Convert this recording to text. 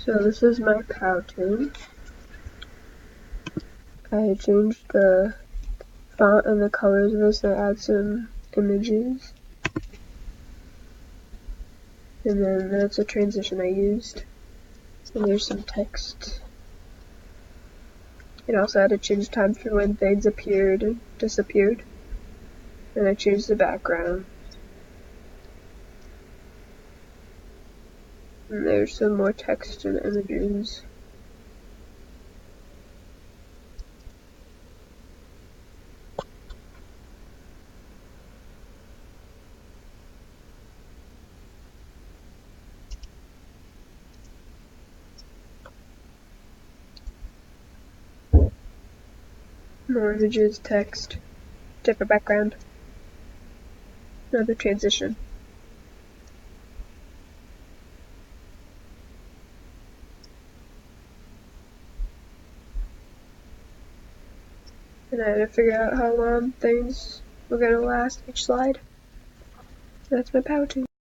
So this is my Powtoon. I changed the font and the colors of this and I add some images. And then that's a transition I used. And there's some text. It also had to change time for when things appeared and disappeared. And I changed the background. And there's some more text and images. More images, text, different background. Another transition. And I had to figure out how long things were gonna last each slide. That's my Powtoon.